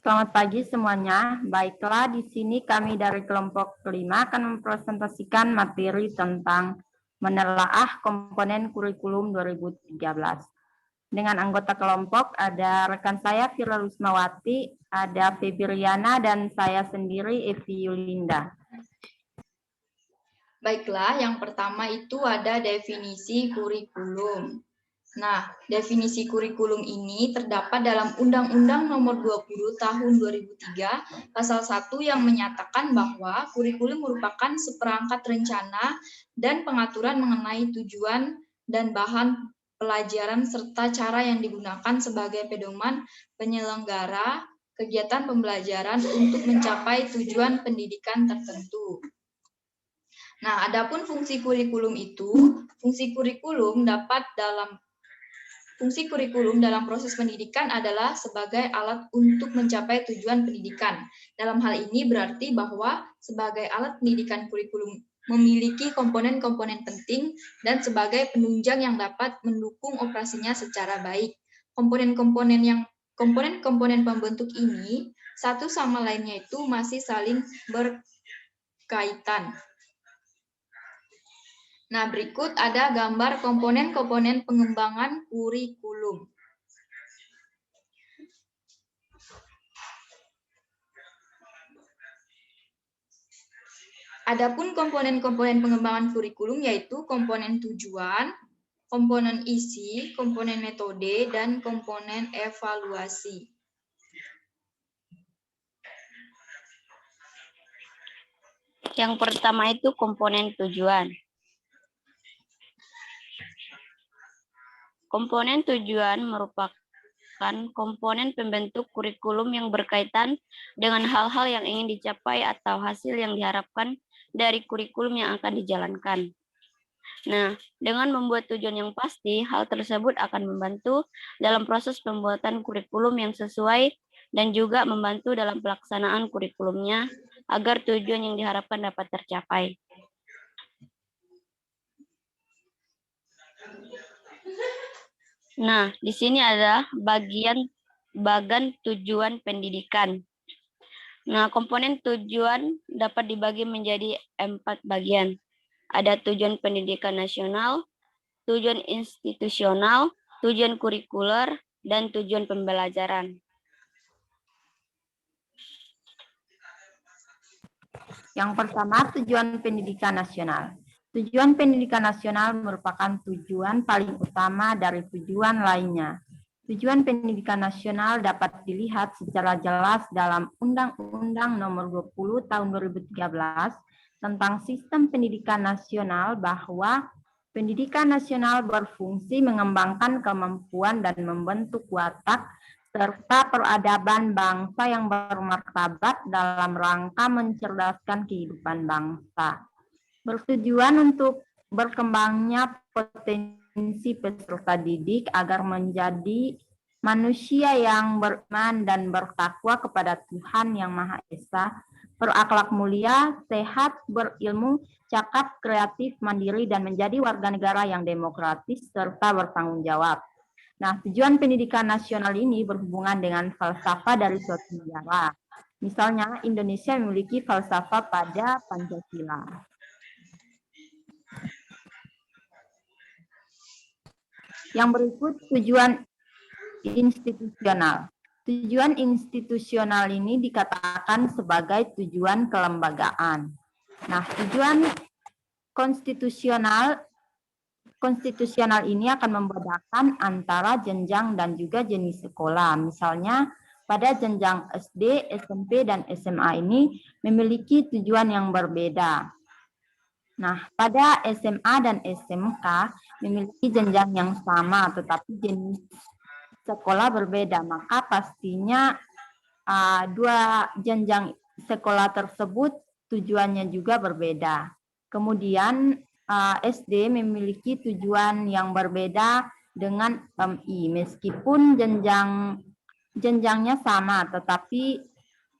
Selamat pagi semuanya. Baiklah, di sini kami dari kelompok kelima akan mempresentasikan materi tentang menelaah komponen kurikulum 2013. Dengan anggota kelompok ada rekan saya Fira Rusmawati, ada Febriana, dan saya sendiri Evi Yulinda. Baiklah, yang pertama itu ada definisi kurikulum. Nah, definisi kurikulum ini terdapat dalam Undang-Undang Nomor 20 Tahun 2003, Pasal 1 yang menyatakan bahwa kurikulum merupakan seperangkat rencana dan pengaturan mengenai tujuan dan bahan pelajaran serta cara yang digunakan sebagai pedoman penyelenggara kegiatan pembelajaran untuk mencapai tujuan pendidikan tertentu. Nah, adapun fungsi kurikulum Fungsi kurikulum dalam proses pendidikan adalah sebagai alat untuk mencapai tujuan pendidikan. Dalam hal ini berarti bahwa sebagai alat pendidikan kurikulum memiliki komponen-komponen penting dan sebagai penunjang yang dapat mendukung operasinya secara baik. Komponen-komponen pembentuk ini satu sama lainnya itu masih saling berkaitan. Nah, berikut ada gambar komponen-komponen pengembangan kurikulum. Adapun komponen-komponen pengembangan kurikulum yaitu komponen tujuan, komponen isi, komponen metode, dan komponen evaluasi. Yang pertama itu komponen tujuan. Komponen tujuan merupakan komponen pembentuk kurikulum yang berkaitan dengan hal-hal yang ingin dicapai atau hasil yang diharapkan dari kurikulum yang akan dijalankan. Nah, dengan membuat tujuan yang pasti, hal tersebut akan membantu dalam proses pembuatan kurikulum yang sesuai dan juga membantu dalam pelaksanaan kurikulumnya agar tujuan yang diharapkan dapat tercapai. Nah, di sini ada bagan tujuan pendidikan. Nah, komponen tujuan dapat dibagi menjadi 4 bagian. Ada tujuan pendidikan nasional, tujuan institusional, tujuan kurikuler, dan tujuan pembelajaran. Yang pertama, tujuan pendidikan nasional. Tujuan pendidikan nasional merupakan tujuan paling utama dari tujuan lainnya. Tujuan pendidikan nasional dapat dilihat secara jelas dalam Undang-Undang Nomor 20 Tahun 2013 tentang Sistem Pendidikan Nasional bahwa pendidikan nasional berfungsi mengembangkan kemampuan dan membentuk watak serta peradaban bangsa yang bermartabat dalam rangka mencerdaskan kehidupan bangsa. Bertujuan untuk berkembangnya potensi peserta didik agar menjadi manusia yang beriman dan bertakwa kepada Tuhan Yang Maha Esa, berakhlak mulia, sehat, berilmu, cakap, kreatif, mandiri, dan menjadi warga negara yang demokratis serta bertanggung jawab. Nah, tujuan pendidikan nasional ini berhubungan dengan falsafah dari suatu negara. Misalnya, Indonesia memiliki falsafah pada Pancasila. Yang berikut tujuan institusional. Tujuan institusional ini dikatakan sebagai tujuan kelembagaan. Nah, tujuan konstitusional ini akan membedakan antara jenjang dan juga jenis sekolah. Misalnya, pada jenjang SD, SMP, dan SMA ini memiliki tujuan yang berbeda. Nah, pada SMA dan SMK memiliki jenjang yang sama, tetapi jenis sekolah berbeda. Maka pastinya dua jenjang sekolah tersebut tujuannya juga berbeda. Kemudian SD memiliki tujuan yang berbeda dengan MI. Meskipun jenjang jenjangnya sama, tetapi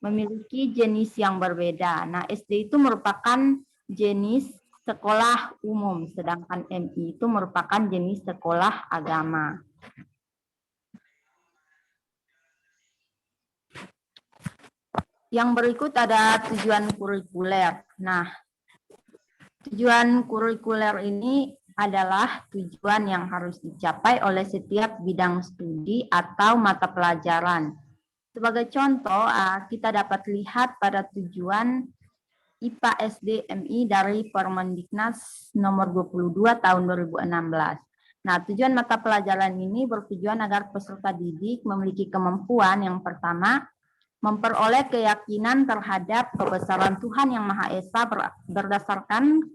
memiliki jenis yang berbeda. Nah, SD itu merupakan jenis sekolah umum, sedangkan MI itu merupakan jenis sekolah agama. Yang berikut ada tujuan kurikuler. Nah, tujuan kurikuler ini adalah tujuan yang harus dicapai oleh setiap bidang studi atau mata pelajaran. Sebagai contoh, kita dapat lihat pada tujuan IPA SD MI dari Permendiknas nomor 22 tahun 2016. Nah, tujuan mata pelajaran ini bertujuan agar peserta didik memiliki kemampuan yang pertama, memperoleh keyakinan terhadap kebesaran Tuhan Yang Maha Esa berdasarkan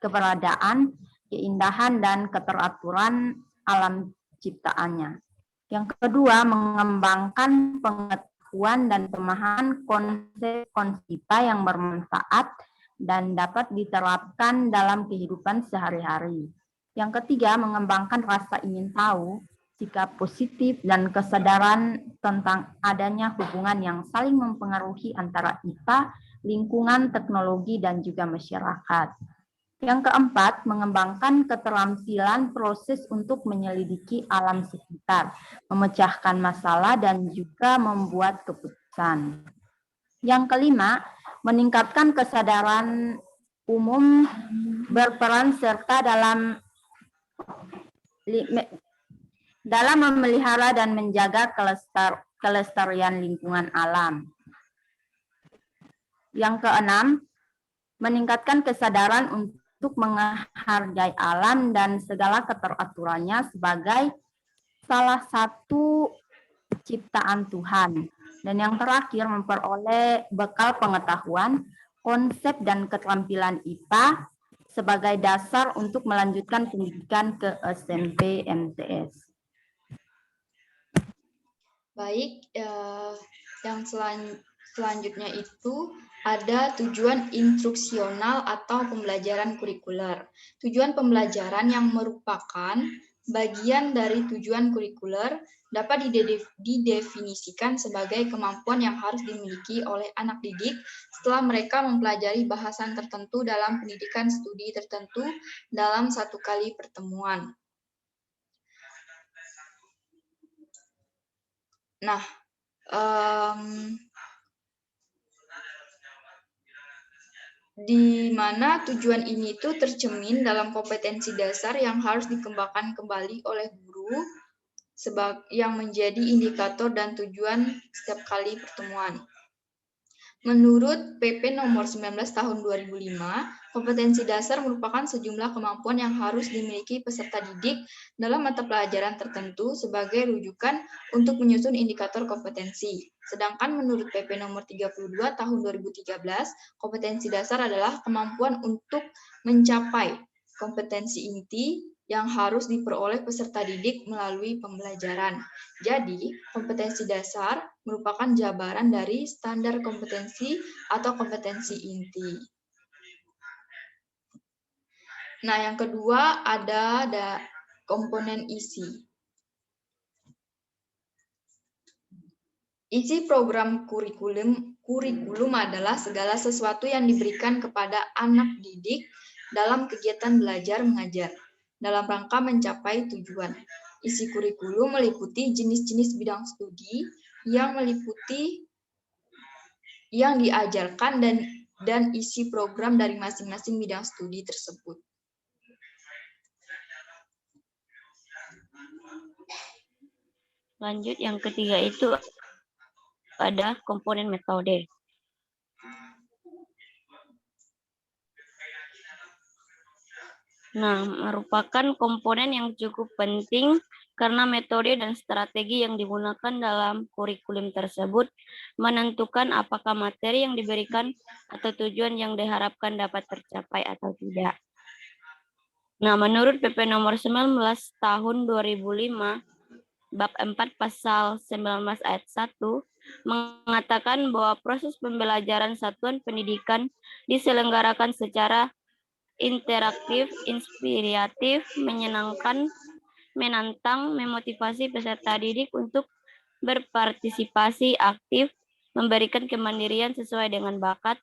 keberadaan, keindahan, dan keteraturan alam ciptaannya. Yang kedua, mengembangkan pengetahuan dan pemahaman konsep-konsep IPA yang bermanfaat dan dapat diterapkan dalam kehidupan sehari-hari. Yang ketiga, mengembangkan rasa ingin tahu, sikap positif, dan kesadaran tentang adanya hubungan yang saling mempengaruhi antara IPA, lingkungan, teknologi, dan juga masyarakat. Yang keempat, mengembangkan keterampilan proses untuk menyelidiki alam sekitar, memecahkan masalah, dan juga membuat keputusan. Yang kelima, meningkatkan kesadaran umum berperan serta dalam memelihara dan menjaga kelestarian lingkungan alam. Yang keenam, meningkatkan kesadaran untuk menghargai alam dan segala keteraturannya sebagai salah satu ciptaan Tuhan. Dan yang terakhir, memperoleh bekal pengetahuan, konsep, dan keterampilan IPA sebagai dasar untuk melanjutkan pendidikan ke SMP MTS. Baik, yang selanjutnya itu ada tujuan instruksional atau pembelajaran kurikuler. Tujuan pembelajaran yang merupakan bagian dari tujuan kurikuler dapat didefinisikan sebagai kemampuan yang harus dimiliki oleh anak didik setelah mereka mempelajari bahasan tertentu dalam pendidikan studi tertentu dalam satu kali pertemuan. Nah, di mana tujuan ini tuh tercermin dalam kompetensi dasar yang harus dikembangkan kembali oleh guru yang menjadi indikator dan tujuan setiap kali pertemuan. Menurut PP nomor 19 tahun 2005, kompetensi dasar merupakan sejumlah kemampuan yang harus dimiliki peserta didik dalam mata pelajaran tertentu sebagai rujukan untuk menyusun indikator kompetensi. Sedangkan menurut PP nomor 32 tahun 2013, kompetensi dasar adalah kemampuan untuk mencapai kompetensi inti yang harus diperoleh peserta didik melalui pembelajaran. Jadi, kompetensi dasar merupakan jabaran dari standar kompetensi atau kompetensi inti. Nah, yang kedua ada komponen isi. Isi program kurikulum adalah segala sesuatu yang diberikan kepada anak didik dalam kegiatan belajar mengajar dalam rangka mencapai tujuan. Isi kurikulum meliputi jenis-jenis bidang studi yang diajarkan dan isi program dari masing-masing bidang studi tersebut. Lanjut, yang ketiga itu ada komponen metode. Nah, merupakan komponen yang cukup penting karena metode dan strategi yang digunakan dalam kurikulum tersebut menentukan apakah materi yang diberikan atau tujuan yang diharapkan dapat tercapai atau tidak. Nah, menurut PP nomor 19 tahun 2005, bab 4 pasal 19 ayat 1 mengatakan bahwa proses pembelajaran satuan pendidikan diselenggarakan secara interaktif, inspiratif, menyenangkan, menantang, memotivasi peserta didik untuk berpartisipasi aktif, memberikan kemandirian sesuai dengan bakat,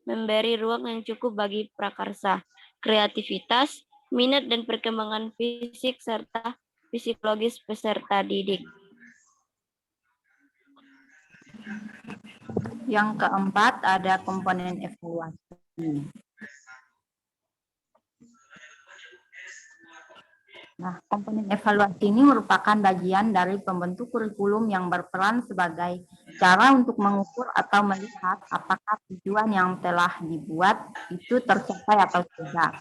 memberi ruang yang cukup bagi prakarsa, kreativitas, minat dan perkembangan fisik serta psikologis peserta didik. Yang keempat ada komponen evaluasi. Nah, komponen evaluasi ini merupakan bagian dari pembentuk kurikulum yang berperan sebagai cara untuk mengukur atau melihat apakah tujuan yang telah dibuat itu tercapai atau tidak.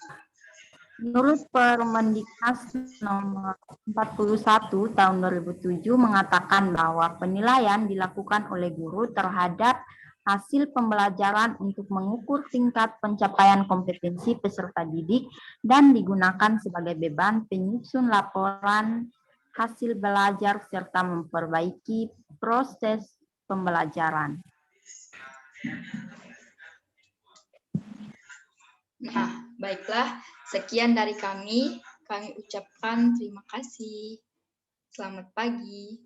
Menurut Permendiknas nomor 41 tahun 2007 mengatakan bahwa penilaian dilakukan oleh guru terhadap hasil pembelajaran untuk mengukur tingkat pencapaian kompetensi peserta didik dan digunakan sebagai beban penyusun laporan hasil belajar serta memperbaiki proses pembelajaran. Nah, baiklah, sekian dari kami. Kami ucapkan terima kasih. Selamat pagi.